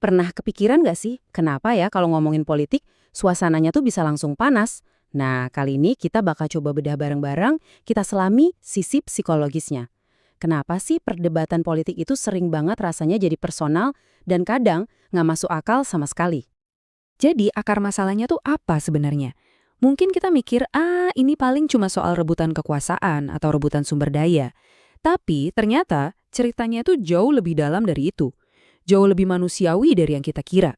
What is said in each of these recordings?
Pernah kepikiran nggak sih, kenapa ya kalau ngomongin politik, suasananya tuh bisa langsung panas? Nah, kali ini kita bakal coba bedah bareng-bareng, kita selami sisi psikologisnya. Kenapa sih perdebatan politik itu sering banget rasanya jadi personal dan kadang nggak masuk akal sama sekali? Jadi akar masalahnya tuh apa sebenarnya? Mungkin kita mikir, ini paling cuma soal rebutan kekuasaan atau rebutan sumber daya. Tapi ternyata ceritanya tuh jauh lebih dalam dari itu. Jauh lebih manusiawi dari yang kita kira.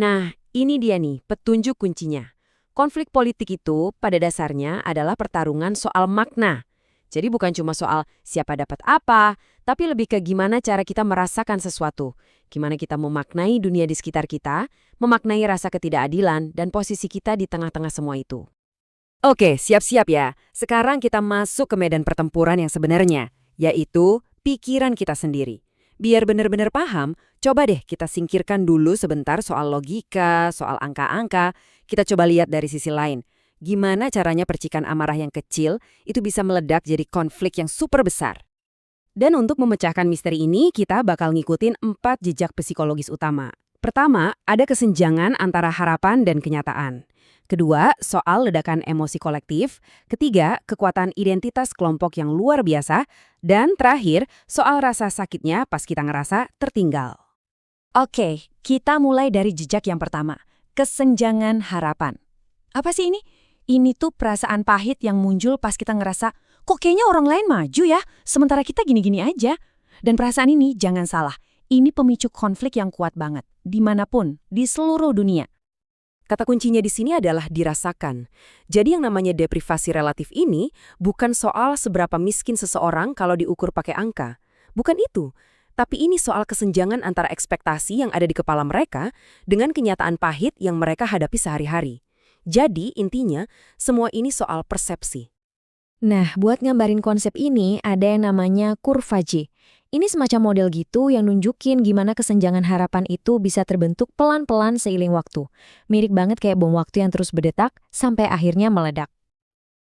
Nah, ini dia nih petunjuk kuncinya. Konflik politik itu pada dasarnya adalah pertarungan soal makna. Jadi bukan cuma soal siapa dapat apa, tapi lebih ke gimana cara kita merasakan sesuatu. Gimana kita memaknai dunia di sekitar kita, memaknai rasa ketidakadilan, dan posisi kita di tengah-tengah semua itu. Oke, siap-siap ya. Sekarang kita masuk ke medan pertempuran yang sebenarnya, yaitu pikiran kita sendiri. Biar benar-benar paham, coba deh kita singkirkan dulu sebentar soal logika, soal angka-angka. Kita coba lihat dari sisi lain. Gimana caranya percikan amarah yang kecil itu bisa meledak jadi konflik yang super besar. Dan untuk memecahkan misteri ini, kita bakal ngikutin 4 jejak psikologis utama. Pertama, ada kesenjangan antara harapan dan kenyataan. Kedua, soal ledakan emosi kolektif. Ketiga, kekuatan identitas kelompok yang luar biasa. Dan terakhir, soal rasa sakitnya pas kita ngerasa tertinggal. Oke, kita mulai dari jejak yang pertama, kesenjangan harapan. Apa sih ini? Ini tuh perasaan pahit yang muncul pas kita ngerasa, kok kayaknya orang lain maju ya, sementara kita gini-gini aja. Dan perasaan ini, jangan salah, ini pemicu konflik yang kuat banget, dimanapun, di seluruh dunia. Kata kuncinya di sini adalah dirasakan. Jadi yang namanya deprivasi relatif ini bukan soal seberapa miskin seseorang kalau diukur pakai angka. Bukan itu. Tapi ini soal kesenjangan antara ekspektasi yang ada di kepala mereka dengan kenyataan pahit yang mereka hadapi sehari-hari. Jadi intinya, semua ini soal persepsi. Nah, buat gambarin konsep ini ada yang namanya kurva J. Ini semacam model gitu yang nunjukin gimana kesenjangan harapan itu bisa terbentuk pelan-pelan seiring waktu. Mirip banget kayak bom waktu yang terus berdetak sampai akhirnya meledak.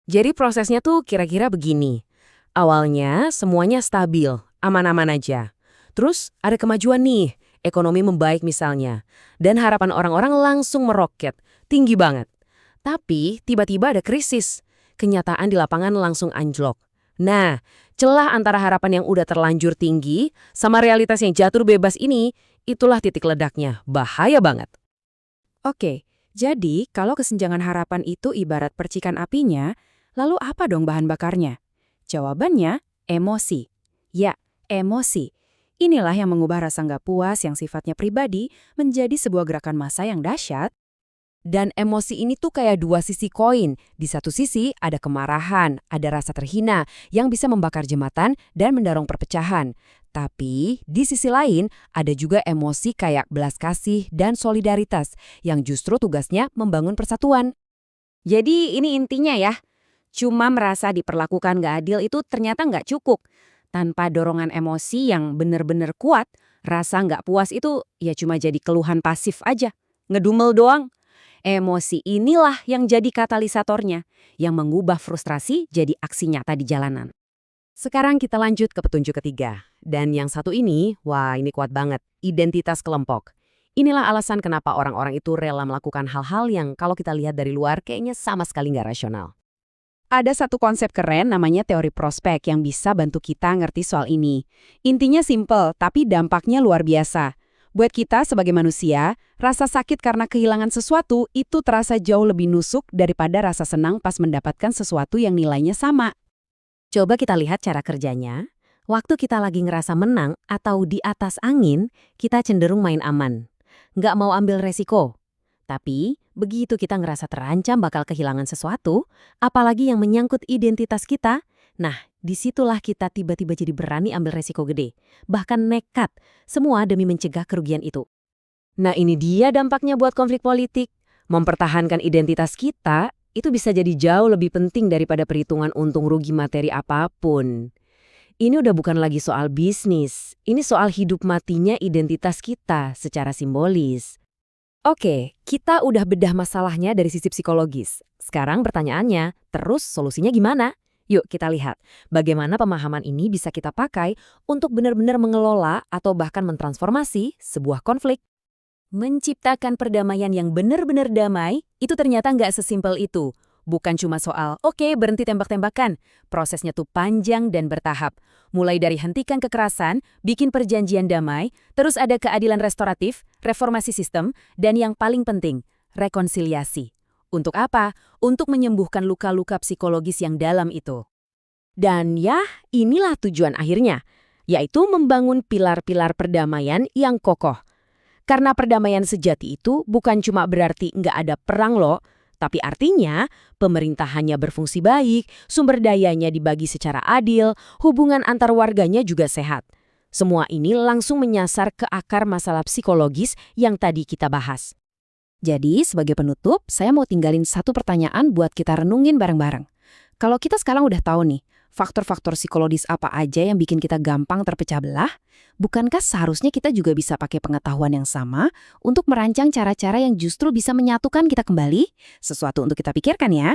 Jadi prosesnya tuh kira-kira begini. Awalnya semuanya stabil, aman-aman aja. Terus ada kemajuan nih, ekonomi membaik misalnya. Dan harapan orang-orang langsung meroket, tinggi banget. Tapi tiba-tiba ada krisis. Kenyataan di lapangan langsung anjlok. Nah, celah antara harapan yang udah terlanjur tinggi sama realitas yang jatuh bebas ini, itulah titik ledaknya. Bahaya banget. Oke, jadi kalau kesenjangan harapan itu ibarat percikan apinya, lalu apa dong bahan bakarnya? Jawabannya, emosi. Ya, emosi. Inilah yang mengubah rasa nggak puas yang sifatnya pribadi menjadi sebuah gerakan massa yang dahsyat. Dan emosi ini tuh kayak dua sisi koin. Di satu sisi ada kemarahan, ada rasa terhina yang bisa membakar jembatan dan mendorong perpecahan. Tapi di sisi lain ada juga emosi kayak belas kasih dan solidaritas yang justru tugasnya membangun persatuan. Jadi ini intinya ya, cuma merasa diperlakukan nggak adil itu ternyata nggak cukup. Tanpa dorongan emosi yang benar-benar kuat, rasa nggak puas itu ya cuma jadi keluhan pasif aja. Ngedumel doang. Emosi inilah yang jadi katalisatornya, yang mengubah frustrasi jadi aksi nyata di jalanan. Sekarang kita lanjut ke petunjuk ketiga. Dan yang satu ini, wah ini kuat banget, identitas kelompok. Inilah alasan kenapa orang-orang itu rela melakukan hal-hal yang kalau kita lihat dari luar kayaknya sama sekali nggak rasional. Ada satu konsep keren namanya teori prospek yang bisa bantu kita ngerti soal ini. Intinya simple, tapi dampaknya luar biasa. Buat kita sebagai manusia, rasa sakit karena kehilangan sesuatu itu terasa jauh lebih nusuk daripada rasa senang pas mendapatkan sesuatu yang nilainya sama. Coba kita lihat cara kerjanya. Waktu kita lagi ngerasa menang atau di atas angin, kita cenderung main aman. Nggak mau ambil resiko. Tapi, begitu kita ngerasa terancam bakal kehilangan sesuatu, apalagi yang menyangkut identitas kita, nah, disitulah kita tiba-tiba jadi berani ambil resiko gede. Bahkan nekat, semua demi mencegah kerugian itu. Nah ini dia dampaknya buat konflik politik. Mempertahankan identitas kita, itu bisa jadi jauh lebih penting daripada perhitungan untung rugi materi apapun. Ini udah bukan lagi soal bisnis, ini soal hidup matinya identitas kita secara simbolis. Oke, kita udah bedah masalahnya dari sisi psikologis. Sekarang pertanyaannya, terus solusinya gimana? Yuk kita lihat bagaimana pemahaman ini bisa kita pakai untuk benar-benar mengelola atau bahkan mentransformasi sebuah konflik. Menciptakan perdamaian yang benar-benar damai, itu ternyata nggak sesimpel itu. Bukan cuma soal, oke, berhenti tembak-tembakan. Prosesnya tuh panjang dan bertahap. Mulai dari hentikan kekerasan, bikin perjanjian damai, terus ada keadilan restoratif, reformasi sistem, dan yang paling penting, rekonsiliasi. Untuk apa? Untuk menyembuhkan luka-luka psikologis yang dalam itu. Dan ya, inilah tujuan akhirnya, yaitu membangun pilar-pilar perdamaian yang kokoh. Karena perdamaian sejati itu bukan cuma berarti nggak ada perang loh, tapi artinya pemerintah hanya berfungsi baik, sumber dayanya dibagi secara adil, hubungan antar warganya juga sehat. Semua ini langsung menyasar ke akar masalah psikologis yang tadi kita bahas. Jadi, sebagai penutup, saya mau tinggalin satu pertanyaan buat kita renungin bareng-bareng. Kalau kita sekarang udah tahu nih, faktor-faktor psikologis apa aja yang bikin kita gampang terpecah belah, bukankah seharusnya kita juga bisa pakai pengetahuan yang sama untuk merancang cara-cara yang justru bisa menyatukan kita kembali? Sesuatu untuk kita pikirkan ya.